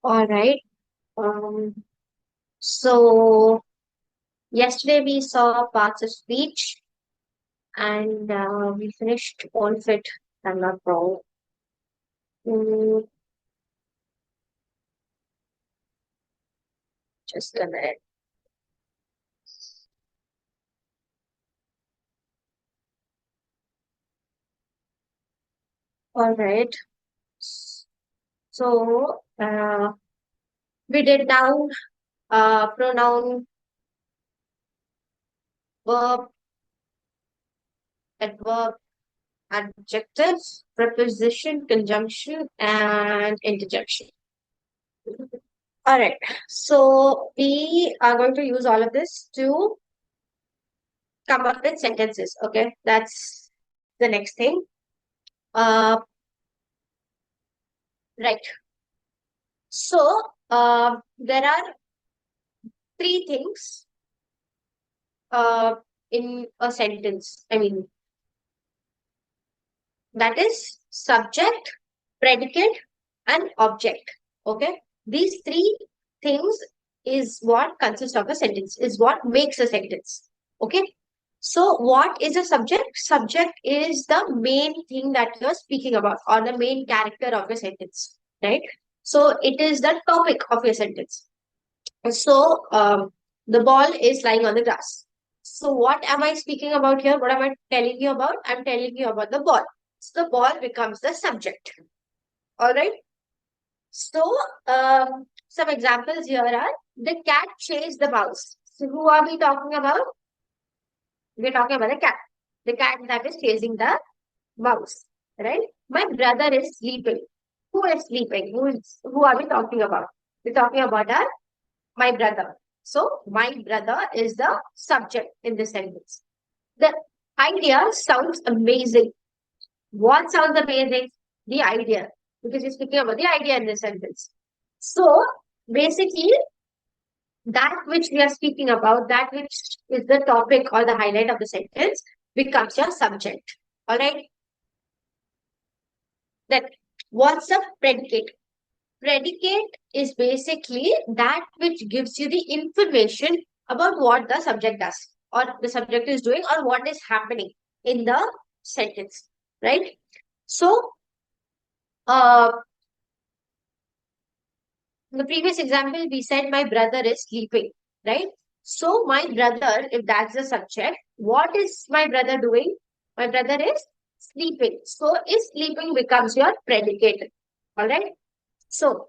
All right. Um, so yesterday we saw parts of speech and we finished all of it. If I'm not wrong. Mm, just a minute. All right. So we did noun, pronoun, verb, adverb, adjective, preposition, conjunction, and interjection. All right. So we are going to use all of this to come up with sentences. Okay, that's the next thing. Right. So there are three things uh, in a sentence. I mean, that is subject, predicate, and object. Okay, these three things is what consists of a sentence. Is what makes a sentence. Okay. So, what is a subject? Subject is the main thing that you're speaking about, or the main character of your sentence, right? So, it is the topic of your sentence. So, the ball is lying on the grass. So, what am I speaking about here? What am I telling you about? I'm telling you about the ball. So, the ball becomes the subject. All right. So, some examples here are the cat chased the mouse. So, who are we talking about? We're talking about the cat that is chasing the mouse, right? My brother is sleeping. Who is sleeping? Who are we talking about? We're talking about my brother. So my brother is the subject in this sentence. The idea sounds amazing. What sounds amazing? The idea, because you're speaking about the idea in this sentence. So basically, that which we are speaking about, that which is the topic or the highlight of the sentence, becomes your subject. All right. Then what's a predicate? Predicate is basically that which gives you the information about what the subject does or the subject is doing or what is happening in the sentence, right? So, uh, in the previous example, we said my brother is sleeping, right? So, my brother, if that's the subject, what is my brother doing? My brother is sleeping. So, is sleeping becomes your predicate, all right? So,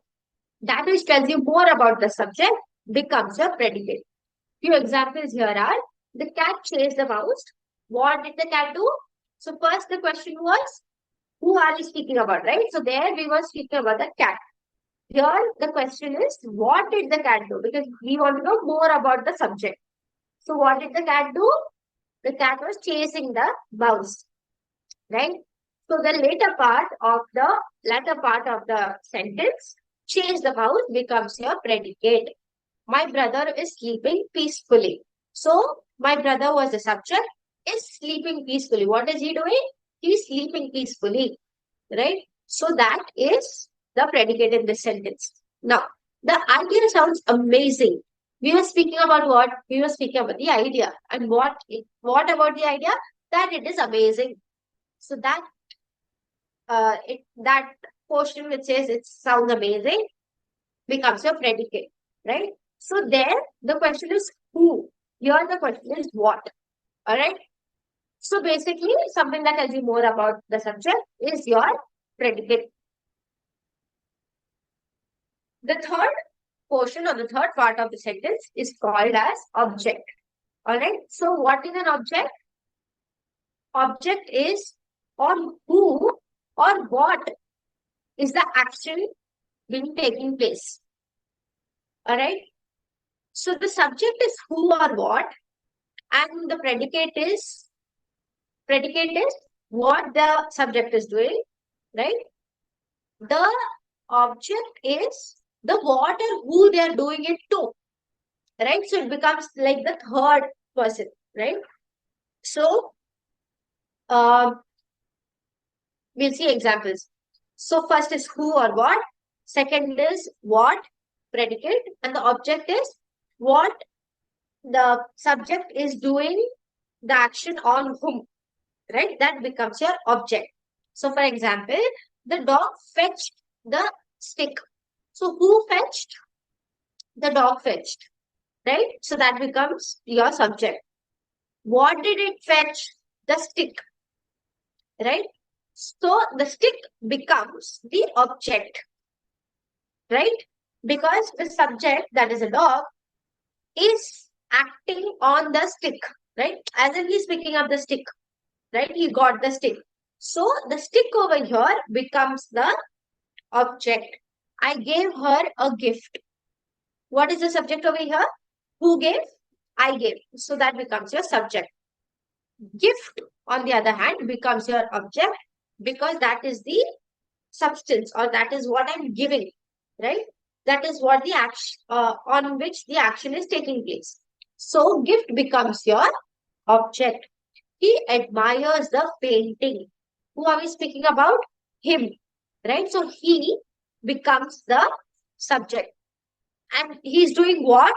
that which tells you more about the subject becomes your predicate. Few examples here are the cat chased the mouse. What did the cat do? So first the question was, who are we speaking about, right? So there we were speaking about the cat. Here the question is, what did the cat do? Because we want to know more about the subject. So what did the cat do? The cat was chasing the mouse, right? So the latter part of the sentence, chase the mouse becomes your predicate. My brother is sleeping peacefully. So, my brother was the subject, is sleeping peacefully. What is he doing? He's sleeping peacefully, right? So, that is the predicate in this sentence. Now, the idea sounds amazing. We were speaking about what? We were speaking about the idea. And what about the idea? That it is amazing. So, that portion which says it sounds amazing becomes your predicate, right? So there the question is who. Here the question is what. All right. So basically, something that tells you more about the subject is your predicate. The third portion or the third part of the sentence is called as object. All right. So what is an object? Object is on who or what is the action being taking place. All right. So the subject is who or what, and the predicate is what the subject is doing, right? The object is the what or who they are doing it to, right? So it becomes like the third person, right? So uh, we'll see examples. So first is who or what. second is what, predicate, and the object is what the subject is doing the action on whom, right? That becomes your object. So, for example, the dog fetched the stick. So, who fetched? The dog fetched, right? So, that becomes your subject. What did it fetch? The stick, right? So, the stick becomes the object, right? Because the subject, that is a dog, is acting on the stick, right? As if he's picking up the stick, right? He got the stick. So the stick over here becomes the object. I gave her a gift. What is the subject over here? Who gave? I gave. So that becomes your subject. Gift, on the other hand, becomes your object because that is the substance, or that is what I'm giving, right? That is what the action, on which the action is taking place. So gift becomes your object. He admires the painting. Who are we speaking about? Him, right? So he becomes the subject. And he's doing what?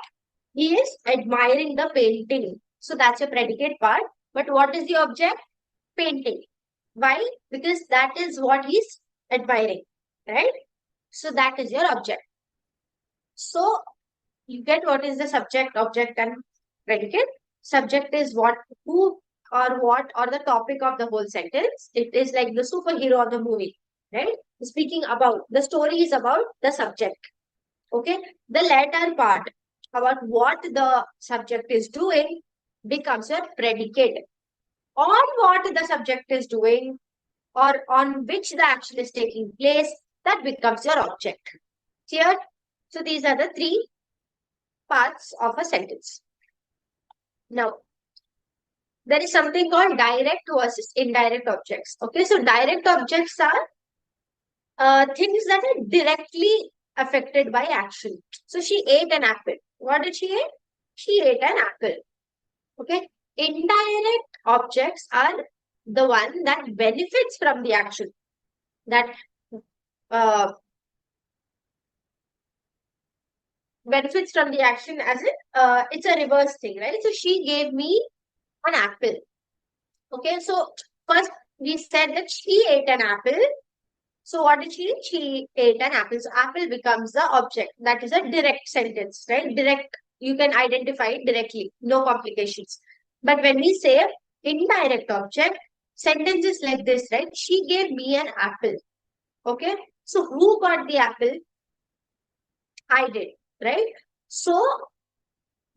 He is admiring the painting. So that's a predicate part. But what is the object? Painting. Why? Because that is what he's admiring, right? So that is your object. So you get what is the subject, object, and predicate. Subject is what, who, or what, or the topic of the whole sentence. It is like the superhero of the movie, right? Speaking about the story is about the subject. Okay. The latter part about what the subject is doing becomes your predicate. On what the subject is doing or on which the action is taking place, that becomes your object. Clear? So these are the three parts of a sentence. Now, there is something called direct versus indirect objects. Okay, so direct objects are things that are directly affected by action. So she ate an apple. What did she eat? She ate an apple. Okay, indirect objects are the one that benefits from the action. That uh, benefits from the action, as in it's a reverse thing, right? So she gave me an apple. Okay, so first we said that she ate an apple. So what did she eat? She ate an apple. So apple becomes the object. That is a direct sentence, right? Direct, you can identify it directly, no complications. But when we say indirect object, sentence is like this, right? She gave me an apple. Okay, so who got the apple? I did, right? So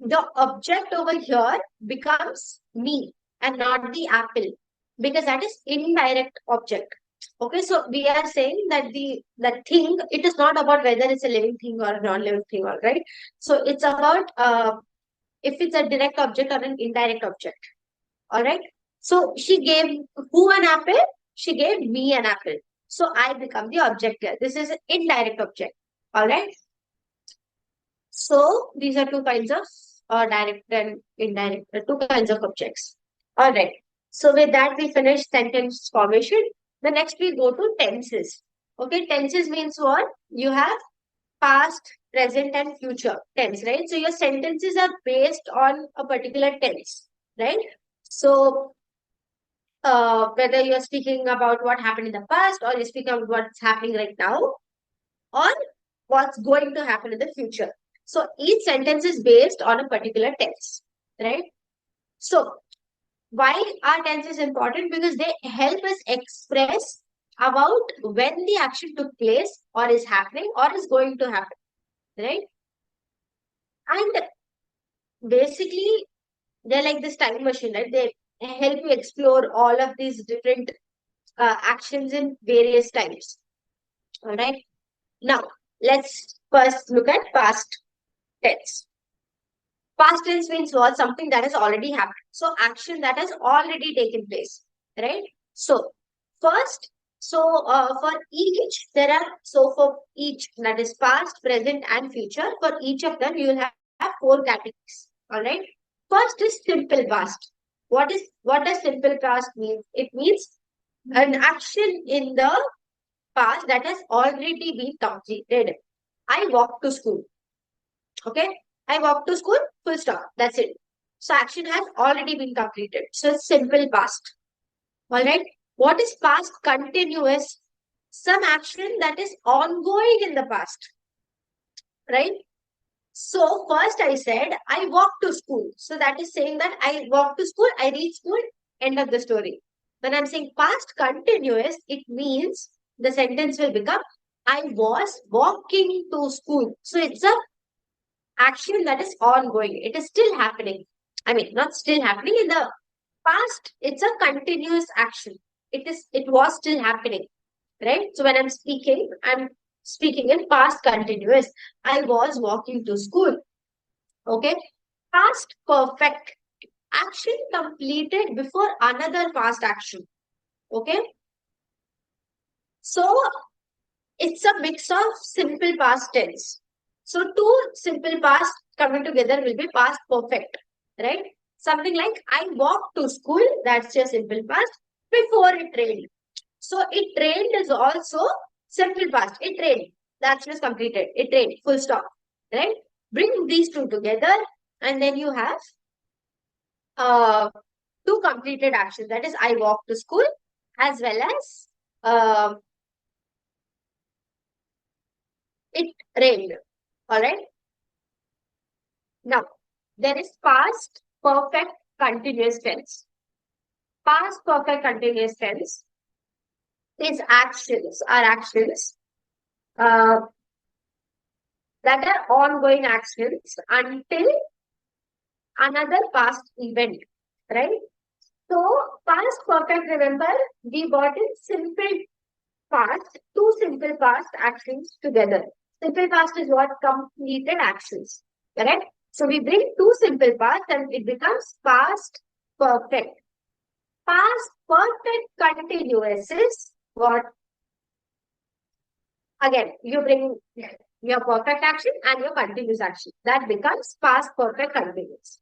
the object over here becomes me and not the apple, because that is indirect object. Okay, so we are saying that the thing, it is not about whether it's a living thing or a non-living thing, all right? So it's about if it's a direct object or an indirect object, all right? So she gave who an apple? She gave me an apple. So I become the object here. This is an indirect object, all right? So these are two kinds of direct and indirect, two kinds of objects. All right. So with that, we finish sentence formation. The next we go to tenses. Okay, tenses means what? You have past, present, and future tense, right? So your sentences are based on a particular tense, right? So whether you're speaking about what happened in the past, or you're speaking about what's happening right now, or what's going to happen in the future. So each sentence is based on a particular tense, right? So why are tenses important? Because they help us express about when the action took place or is happening or is going to happen, right? And basically, they're like this time machine, right? They help you explore all of these different actions in various times. All right. Now, let's first look at past tense. Past tense means what? Something that has already happened. So action that has already taken place, right? So first, for each, for each, that is past, present, and future, for each of them, you will have four categories. All right. First is simple past. What does simple past mean? It means an action in the past that has already been completed. I walk to school. Okay. I walk to school, full stop. That's it. So action has already been completed. So it's simple past. All right. What is past continuous? Some action that is ongoing in the past. Right. So first I said I walk to school. So that is saying that I walk to school, I reach school, end of the story. When I'm saying past continuous, it means the sentence will become I was walking to school. So it's a action that is ongoing. It is still happening. I mean, not still happening in the past. It's a continuous action. It was still happening, right? So when I'm speaking in past continuous. I was walking to school. Okay. Past perfect action completed before another past action. Okay. So it's a mix of simple past tense. So two simple past coming together will be past perfect, right? Something like I walked to school, that's your simple past, before it rained. So it rained is also simple past. It rained. The action is completed. It rained. Full stop. Right? Bring these two together and then you have uh, two completed actions. That is I walked to school as well as uh, it rained. Alright. Now, there is past perfect continuous tense. Past perfect continuous tense is actions uh, that are ongoing actions until another past event, right? So, past perfect, remember, we got in simple past, two simple past actions together. Simple past is what? Completed actions, correct? So, we bring two simple past and it becomes past perfect. Past perfect continuous is what? Again, you bring your perfect action and your continuous action. That becomes past perfect continuous.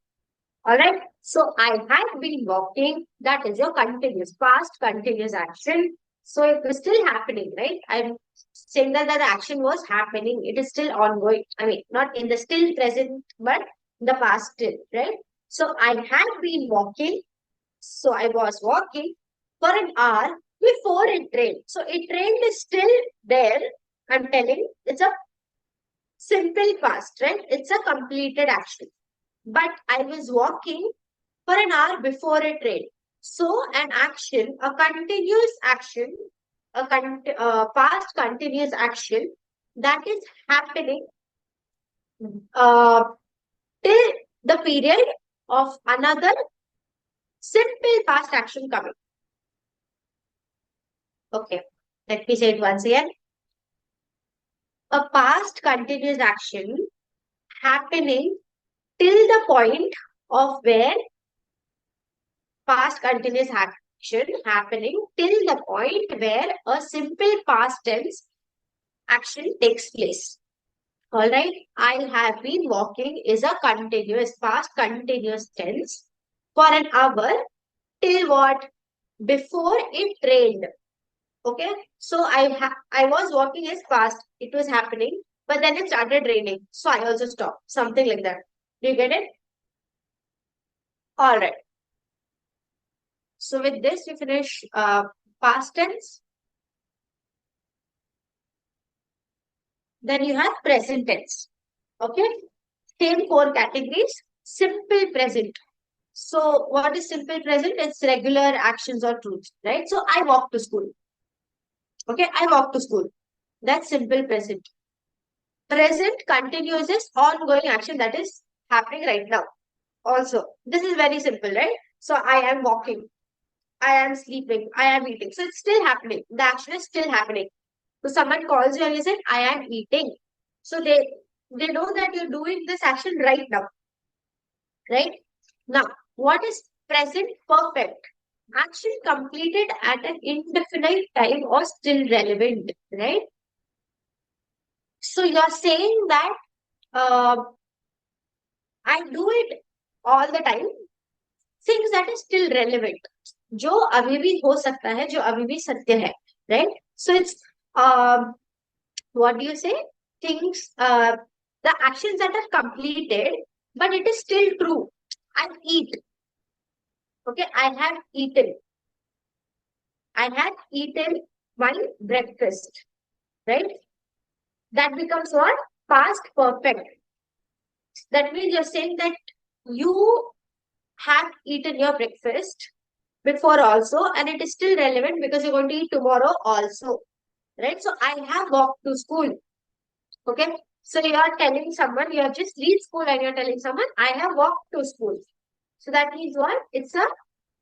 All right. So I had been walking. That is your continuous, past continuous action. So it was still happening, right? I'm saying that the action was happening. It is still ongoing. I mean, not in the still present, but the past still, right? So I had been walking. So I was walking for an hour before it rained. So it rained is still there. I'm telling it's a simple past, right? It's a completed action. But I was walking for an hour before it rained. So an action, a continuous action, past continuous action that is happening uh, till the period of another simple past action coming. Okay, let me say it once again. A past continuous action happening till the point of where past continuous action happening till the point where a simple past tense action takes place. All right. I have been walking is a continuous past continuous tense for an hour till what? Before it rained. Okay. So I was walking is past. It was happening, but then it started raining. So I also stopped. Something like that. Do you get it? All right. So with this, we finish past tense. Then you have present tense. Okay. Same four categories. Simple present. So what is simple present? It's regular actions or truths, right? So I walk to school. Okay. I walk to school. That's simple present. Present continuous is ongoing action that is happening right now. Also, this is very simple, right? So I am walking. I am sleeping. I am eating. So it's still happening. The action is still happening. So someone calls you and you said, I am eating. So they know that you're doing this action right now. Right? Now, what is present perfect? Action completed at an indefinite time or still relevant, right? So you're saying that I do it all the time, things that is still relevant, जो अभी भी हो सकता है, जो अभी भी सत्य है, right? So it's um, what do you say? Things, the actions that are completed, but it is still true. I eat. Okay, I have eaten my breakfast, right? That becomes what? Past perfect. That means you're saying that you have eaten your breakfast before also, and it is still relevant because you're going to eat tomorrow also, right? So I have walked to school. Okay. So you are telling someone, you have just reached school and you're telling someone, I have walked to school. So that means what? It's a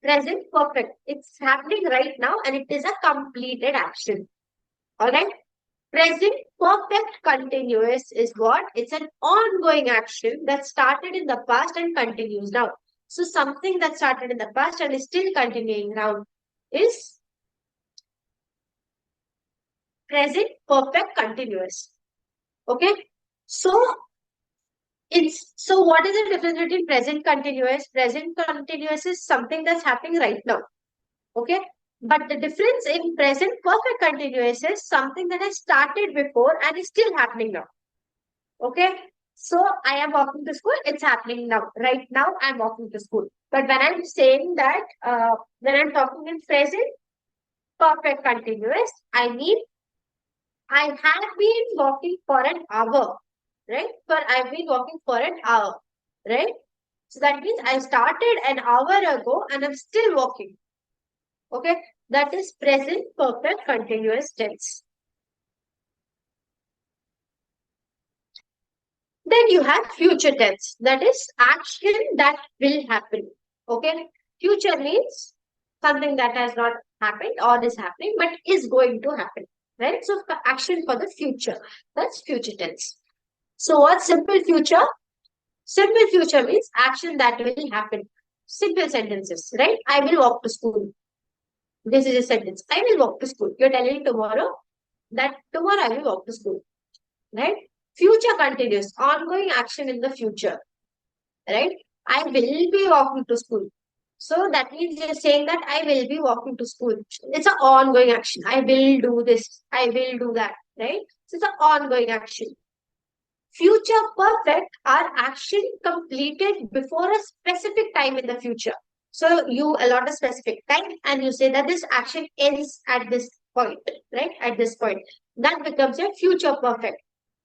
present perfect. It's happening right now and it is a completed action. All right. Present perfect continuous is what? It's an ongoing action that started in the past and continues now. So something that started in the past and is still continuing now is present perfect continuous. Okay. So what is the difference between present continuous? Present continuous is something that's happening right now. Okay. But the difference in present perfect continuous is something that has started before and is still happening now. Okay. So I am walking to school. It's happening now. Right now, I'm walking to school. But when I'm saying that, when I'm talking in present perfect continuous, I mean, I have been walking for an hour, right? I've been walking for an hour, right? So that means I started an hour ago and I'm still walking. Okay. That is present perfect continuous tense. Then you have future tense. That is action that will happen. Okay. Future means something that has not happened or is happening but is going to happen. Right. So action for the future. That's future tense. So what's simple future? Simple future means action that will happen. Simple sentences, right? I will walk to school. This is a sentence. I will walk to school. You're telling tomorrow that tomorrow I will walk to school, right? Future continuous, ongoing action in the future, right? I will be walking to school. So that means you're saying that I will be walking to school. It's an ongoing action. I will do this. I will do that, right? So it's an ongoing action. Future perfect are action completed before a specific time in the future. So you allot a specific time and you say that this action ends at this point, right? At this point. That becomes a future perfect.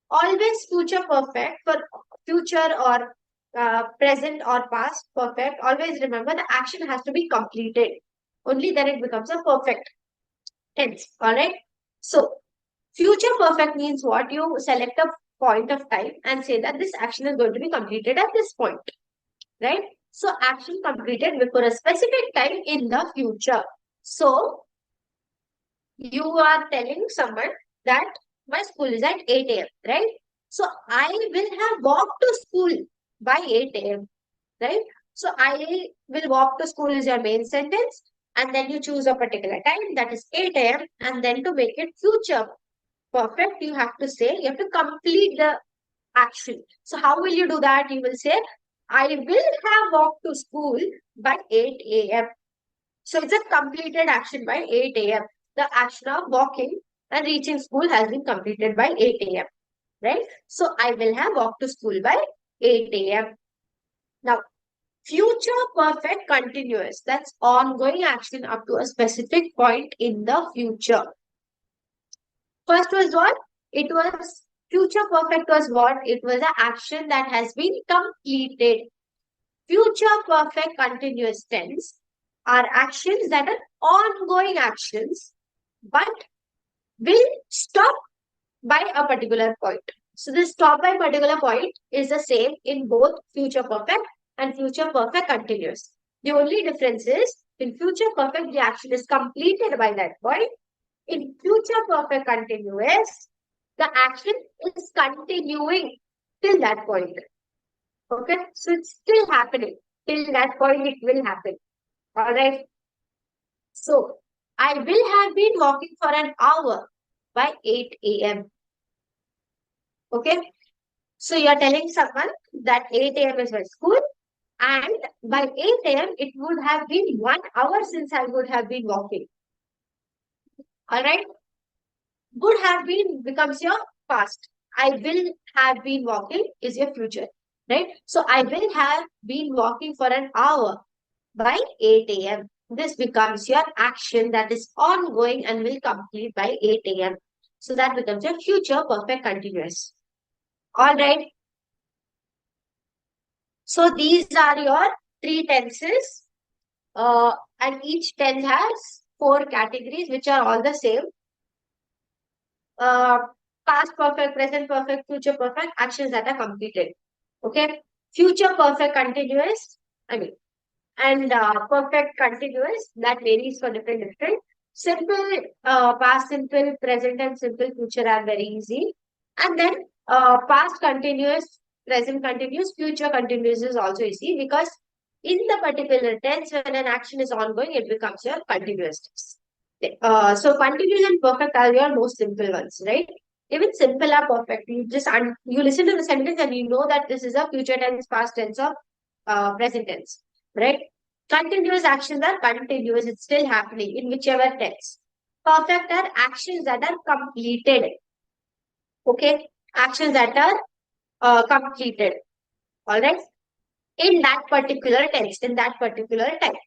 Always future perfect for future or present or past perfect. Always remember the action has to be completed. Only then it becomes a perfect tense. All right. So future perfect means what? You select a point of time and say that this action is going to be completed at this point, right? So action completed before a specific time in the future. So you are telling someone that my school is at 8 a.m., right? So I will have walked to school by 8 a.m., right? So I will walk to school is your main sentence, and then you choose a particular time that is 8 a.m. And then to make it future perfect, you have to say, you have to complete the action. So how will you do that? You will say, I will have walked to school by 8 a.m. So it's a completed action by 8 a.m. The action of walking and reaching school has been completed by 8 a.m. Right? So I will have walked to school by 8 a.m. Now, future perfect continuous. That's ongoing action up to a specific point in the future. First was what? It was future perfect was what? It was an action that has been completed. Future perfect continuous tense are actions that are ongoing actions but will stop by a particular point. So this stop by particular point is the same in both future perfect and future perfect continuous. The only difference is in future perfect the action is completed by that point. In future perfect continuous, the action is continuing till that point. Okay, so it's still happening. Till that point, it will happen. All right. So I will have been walking for an hour by 8 a.m. Okay. So you're telling someone that 8 a.m. is my school, and by 8 a.m., it would have been 1 hour since I would have been walking. All right. Would have been becomes your past. I will have been walking is your future, right? So I will have been walking for an hour by 8 a.m. This becomes your action that is ongoing and will complete by 8 a.m. So that becomes your future perfect continuous. All right. So these are your three tenses, and each tense has four categories, which are all the same. Uh, Past perfect, present perfect, future perfect, actions that are completed. Okay. Future perfect continuous. I mean, and perfect continuous that varies for different. Simple, past simple, present and simple future are very easy. And then past continuous, present continuous, future continuous is also easy because in the particular tense, when an action is ongoing, it becomes your continuous tense. So continuous and perfect are your most simple ones, right? Even simple are perfect. You just you listen to the sentence and you know that this is a future tense, past tense, or present tense, right? Continuous actions are continuous; it's still happening in whichever tense. Perfect are actions that are completed. Okay, actions that are completed. All right, in that particular tense, in that particular time.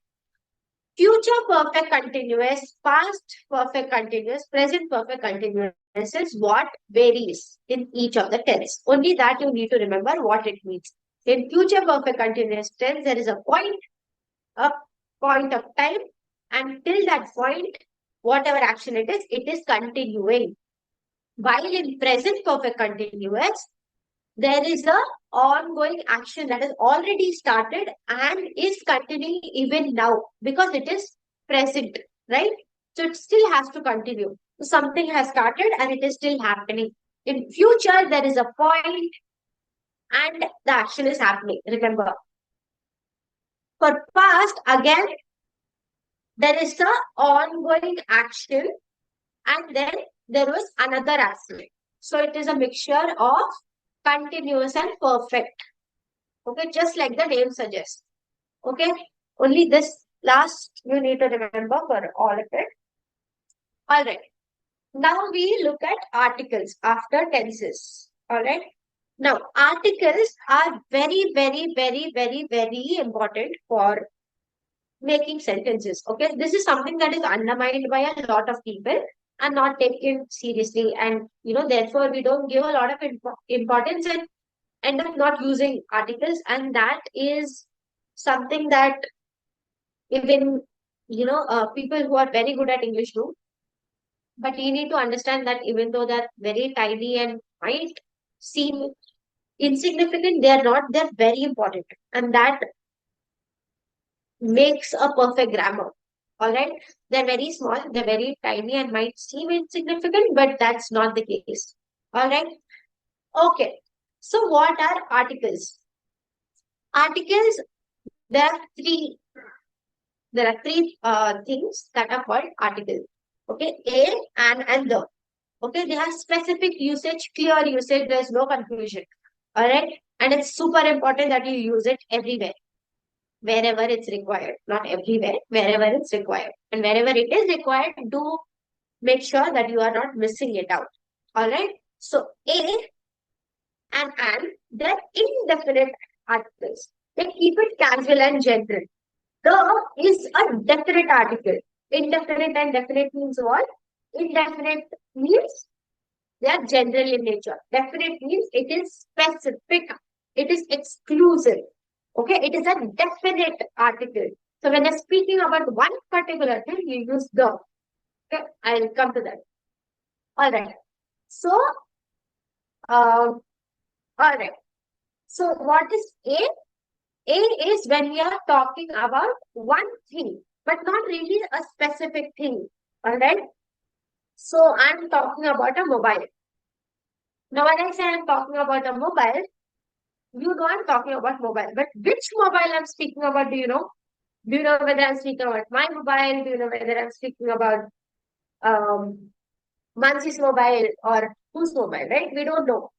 Future perfect continuous, past perfect continuous, present perfect continuous is what varies in each of the tense. Only that you need to remember what it means. In future perfect continuous tense, there is a point of time, and till that point, whatever action it is continuing. While in present perfect continuous, there is a ongoing action that has already started and is continuing even now because it is present, right? So it still has to continue. So something has started and it is still happening. In future, there is a point and the action is happening. Remember, for past, again, there is the ongoing action and then there was another action. So it is a mixture of continuous and perfect. Okay, just like the name suggests. Okay, only this last you need to remember for all of it. All right. Now we look at articles after tenses. All right. Now articles are very important for making sentences. Okay, this is something that is undermined by a lot of people and not taken seriously, and therefore we don't give a lot of importance and end up not using articles, and that is something that even people who are very good at English do. But you need to understand that even though they're very tiny and might seem insignificant, they are not. They're very important, and that makes a perfect grammar. All right, they're very small, they're very tiny, and might seem insignificant, but that's not the case. All right, okay. So, what are articles? Articles. There are three things that are called articles. Okay, a, and the. Okay, they have specific usage, clear usage. There's no confusion. All right, and it's super important that you use it everywhere, wherever it's required. Not everywhere, wherever it's required, and wherever it is required, do make sure that you are not missing it out. All right. So a and they're indefinite articles. They keep it casual and general. The is a definite article. Indefinite and definite means what? Indefinite means they are general in nature. Definite means it is specific. It is exclusive. Okay, it is a definite article. So when you're speaking about one particular thing, you use the. Okay, I'll come to that. All right. So, all right. So what is A? A is when we are talking about one thing, but not really a specific thing. All right. So I'm talking about a mobile. Now, when I say I'm talking about a mobile, you know I'm talking about mobile. But which mobile I'm speaking about, do you know? Do you know whether I'm speaking about my mobile? Do you know whether I'm speaking about um, Mansi's mobile or whose mobile, right? We don't know.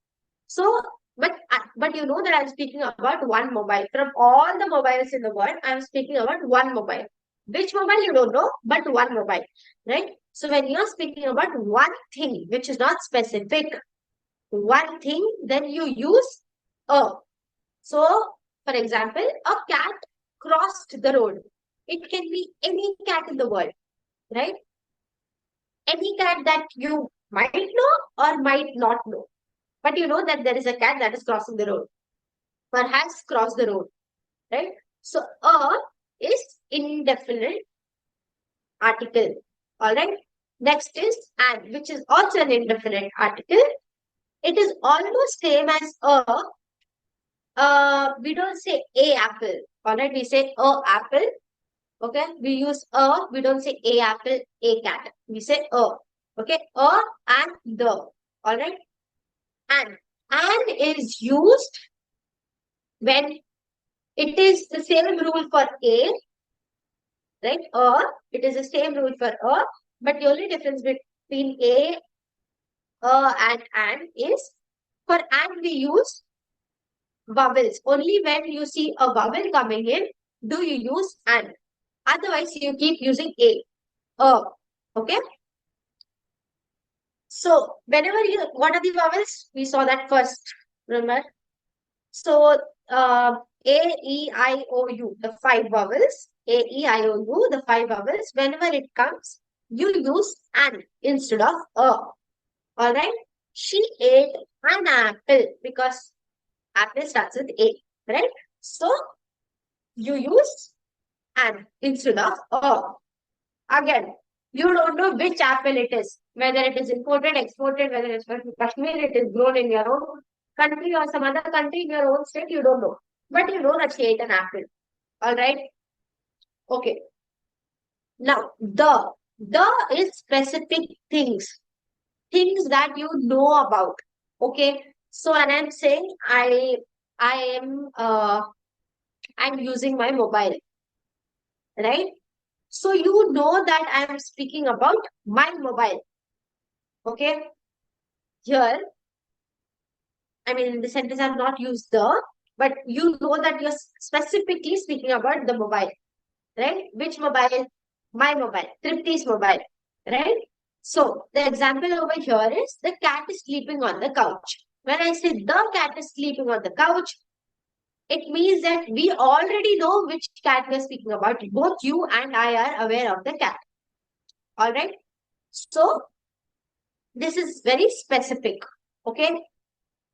So, but you know that I'm speaking about one mobile. From all the mobiles in the world, I'm speaking about one mobile. Which mobile you don't know, but one mobile, right? So when you're speaking about one thing which is not specific, one thing, then you use a. So, for example, a cat crossed the road. It can be any cat in the world, right? Any cat that you might know or might not know. But you know that there is a cat that is crossing the road or has crossed the road, right? So, a is indefinite article, all right? Next is an, which is also an indefinite article. It is almost same as a. We don't say a apple, all right? We say a apple. Okay, we use a, we don't say a apple, a cat. We say a. Okay, a and the. All right, and is used when it is the same rule for a, right? It is the same rule for a, but the only difference between and is for and we use vowels. Only when you see a vowel coming in, do you use and. Otherwise, you keep using a. Okay. So whenever you, what are the vowels? We saw that first, remember? So A, E, I, O, U, the five vowels. A, E, I, O, U, the five vowels. Whenever it comes, you use an instead of a. All right? She ate an apple because apple starts with A, right? So you use an instead of a. Again, you don't know which apple it is, whether it is imported, exported, whether it's from Kashmir, it is grown in your own country or some other country in your own state, you don't know. But you know that she ate an apple. All right. Okay. Now, the is specific things that you know about. Okay. So when I'm saying I am I'm using my mobile, right? So you know that I am speaking about my mobile. Okay. Here, I mean, in the sentence, I've not used the, but you know that you're specifically speaking about the mobile, right? Which mobile? My mobile, Tripti's mobile, right? So the example over here is the cat is sleeping on the couch. When I say the cat is sleeping on the couch, it means that we already know which cat we're speaking about. Both you and I are aware of the cat. All right. So this is very specific. Okay.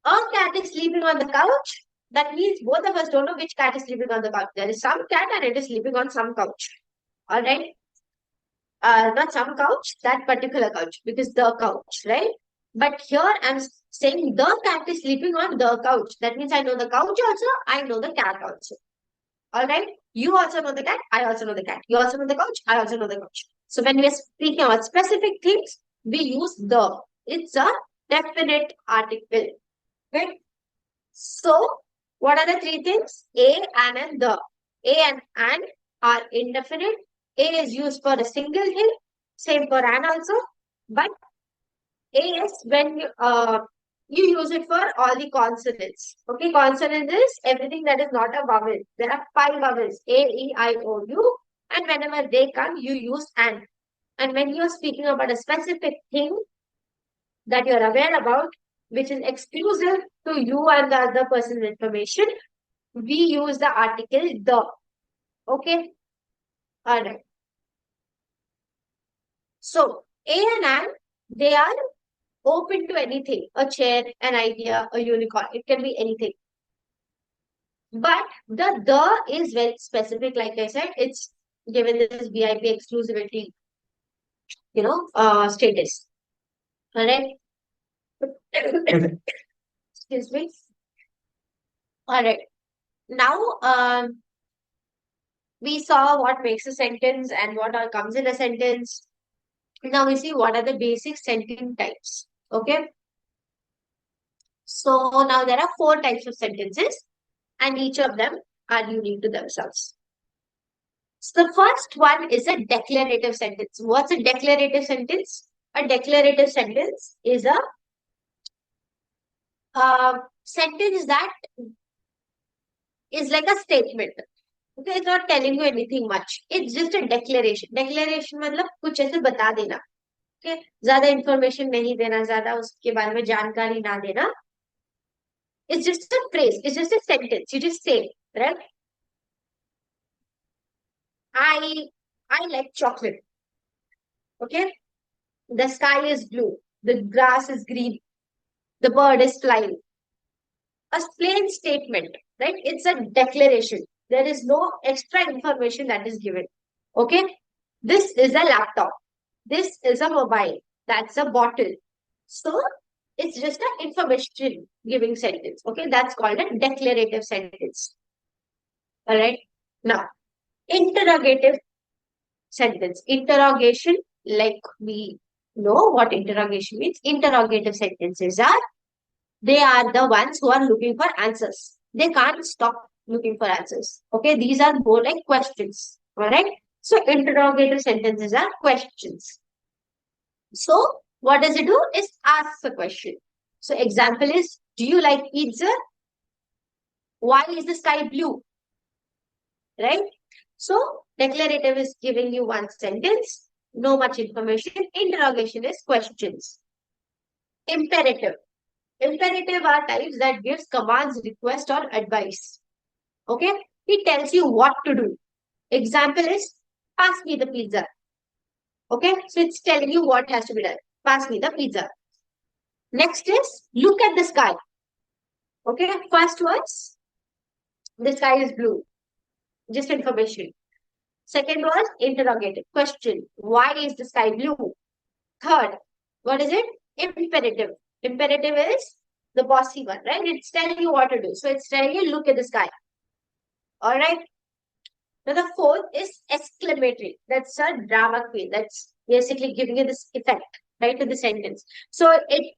A cat is sleeping on the couch. That means both of us don't know which cat is sleeping on the couch. There is some cat and it is sleeping on some couch. All right. Not some couch, that particular couch, because the couch, right? But here I'm saying the cat is sleeping on the couch. That means I know the couch also, I know the cat also. All right. You also know the cat, I also know the cat. You also know the couch, I also know the couch. So when we are speaking about specific things, we use the. It's a definite article. Okay. So, what are the three things? A, and the. A and are indefinite. A is used for a single thing. Same for an also. But A is when you use it for all the consonants. Okay, consonant is everything that is not a vowel. There are five vowels. A, E, I, O, U. And whenever they come, you use an. And when you are speaking about a specific thing, that you're aware about, which is exclusive to you and the other person's information, we use the article the. Okay, all right. So A and an, they are open to anything, a chair, an idea, a unicorn. It can be anything. But the is very specific. Like I said, it's given this VIP exclusivity, status. All right. Excuse me. All right. Now, we saw what makes a sentence and what all comes in a sentence. Now we see what are the basic sentence types. Okay. So now there are four types of sentences and each of them are unique to themselves. So the first one is a declarative sentence. What's a declarative sentence? A declarative sentence is a sentence that is like a statement. Okay, it's not telling you anything much. It's just a declaration. Declaration मतलब कुछ ऐसे बता देना. Okay, ज्यादा information नहीं देना, ज्यादा उसके बारे में जानकारी ना देना. It's just a phrase. It's just a sentence. You just say, right? I I like chocolate. Okay. The sky is blue. The grass is green. The bird is flying. A plain statement, right? It's a declaration. There is no extra information that is given. Okay. This is a laptop. This is a mobile. That's a bottle. So it's just an information giving sentence. Okay. That's called a declarative sentence. All right. Now, interrogative sentence. Interrogation, like we know what interrogation means. Interrogative sentences are, they are the ones who are looking for answers. They can't stop looking for answers. Okay, these are more like questions. All right. So interrogative sentences are questions. So what does it do? Is ask the question. So example is, do you like pizza? Why is the sky blue? Right? So declarative is giving you one sentence, no much information. Interrogation is questions. Imperative. Imperative are types that gives commands, request, or advice. Okay? It tells you what to do. Example is, pass me the pizza. Okay? So it's telling you what has to be done. Pass me the pizza. Next is, look at the sky. Okay? First was, the sky is blue. Just information. Second was interrogative. Question. Why is the sky blue? Third, what is it? Imperative. Imperative is the bossy one, right? It's telling you what to do. So it's telling you, look at the sky. All right. Now the fourth is exclamatory. That's a drama queen. That's basically giving you this effect, right, to the sentence. So it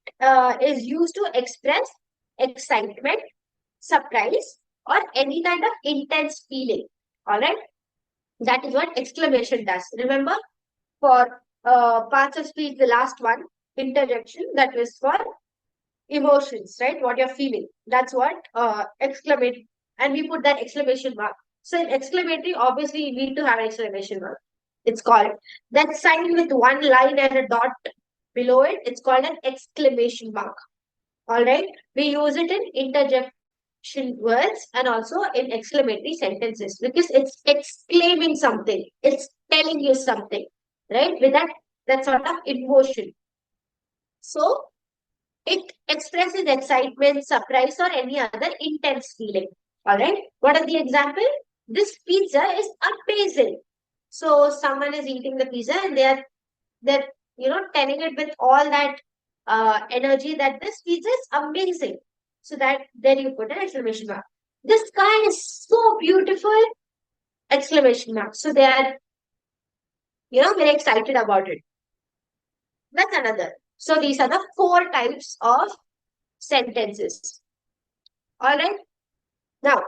is used to express excitement, surprise, or any kind of intense feeling. All right. That is what exclamation does. Remember, for parts of speech, the last one, interjection, that was for emotions, right? What you're feeling. That's what exclamate, and we put that exclamation mark. So in exclamatory, obviously you need to have an exclamation mark. It's called that sign with one line and a dot below it. It's called an exclamation mark. All right. We use it in interjection words and also in exclamatory sentences because it's exclaiming something. It's telling you something, right? With that sort of emotion. So it expresses excitement, surprise, or any other intense feeling. All right. What are the example? This pizza is amazing. So someone is eating the pizza and they're telling it with all that energy that this pizza is amazing. So that then you put an exclamation mark. The sky is so beautiful! Exclamation mark. So they are very excited about it. That's another. So these are the four types of sentences. All right. Now,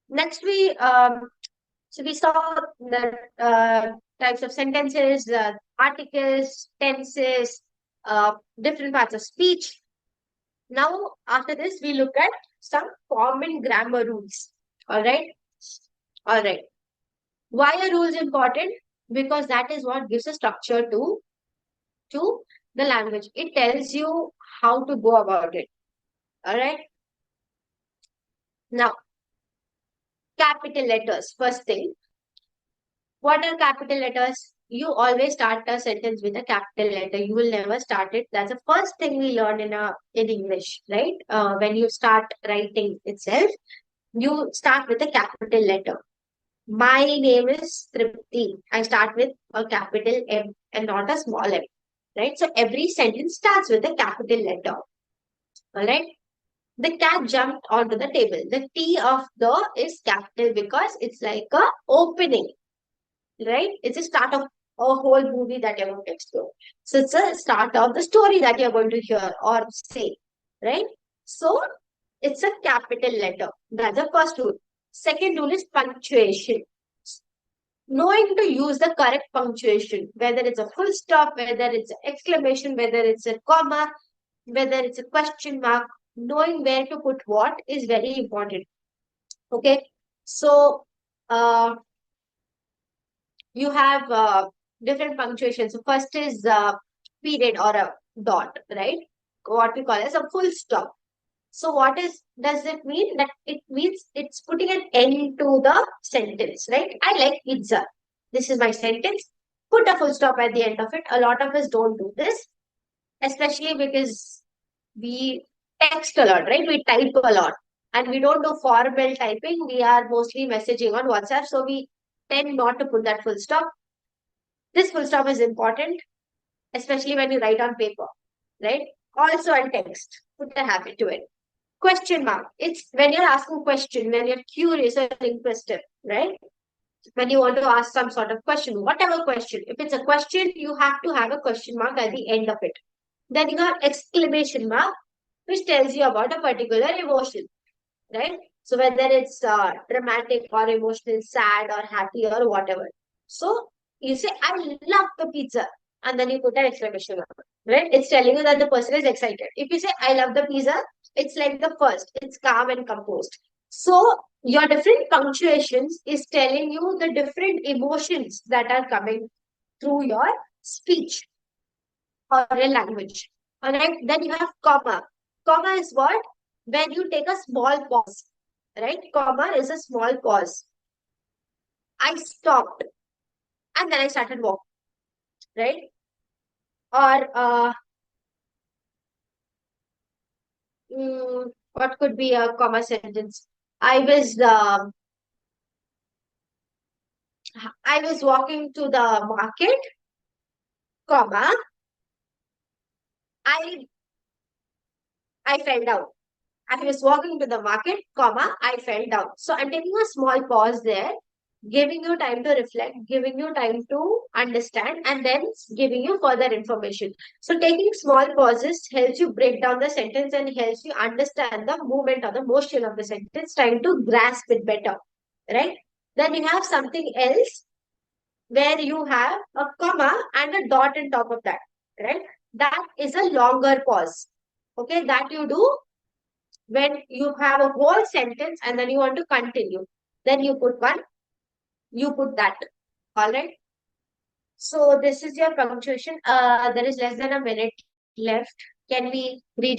next we saw the types of sentences, articles, tenses, different parts of speech. Now, after this, we look at some common grammar rules. All right. All right. Why are rules important? Because that is what gives a structure to the language. It tells you how to go about it. All right. Now, capital letters. First thing, what are capital letters? You always start a sentence with a capital letter. You will never start it. That's the first thing we learn in English, right? When you start writing itself, you start with a capital letter. My name is Tripti. I start with a capital M and not a small m, right? So every sentence starts with a capital letter. All right. The cat jumped onto the table. The T of the is capital because it's like a opening, right? It's a start of a whole movie that you're going to explore. So it's a start of the story that you're going to hear or say, right? So it's a capital letter. That's the first rule. Second rule is punctuation. Knowing to use the correct punctuation, whether it's a full stop, whether it's an exclamation, whether it's a comma, whether it's a question mark, knowing where to put what is very important. Okay. So, you have different punctuations. So first is period or a dot, right? What we call as a full stop. So what does it mean? That it means it's putting an end to the sentence, right? I like pizza. This is my sentence. Put a full stop at the end of it. A lot of us don't do this, especially because we text a lot, right? We type a lot and we don't do formal typing. We are mostly messaging on WhatsApp. So we tend not to put that full stop. This full stop is important, especially when you write on paper, right? Also on text. Put a habit to it. Question mark. It's when you're asking question, when you're curious or inquisitive, right? When you want to ask some sort of question, whatever question. If it's a question, you have to have a question mark at the end of it. Then you have exclamation mark, which tells you about a particular emotion, right? So whether it's dramatic or emotional, sad or happy or whatever. So you say, I love the pizza. And then you put an exclamation mark, right? It's telling you that the person is excited. If you say, I love the pizza, it's like the first, it's calm and composed. So your different punctuations is telling you the different emotions that are coming through your speech or a language. All right. Then you have comma. Comma is what? When you take a small pause, right? Comma is a small pause. I stopped and then I started walking, right? Or what could be a comma sentence? I was I was walking to the market, comma. I I fell down. I was walking to the market, comma, I fell down. So I'm taking a small pause there, giving you time to reflect, giving you time to understand, and then giving you further information. So taking small pauses helps you break down the sentence and helps you understand the movement or the motion of the sentence, trying to grasp it better, right? Then you have something else where you have a comma and a dot on top of that, right? That is a longer pause. Okay, that you do when you have a whole sentence and then you want to continue. Then you put one, you put that. All right. So this is your punctuation. There is less than a minute left. Can we read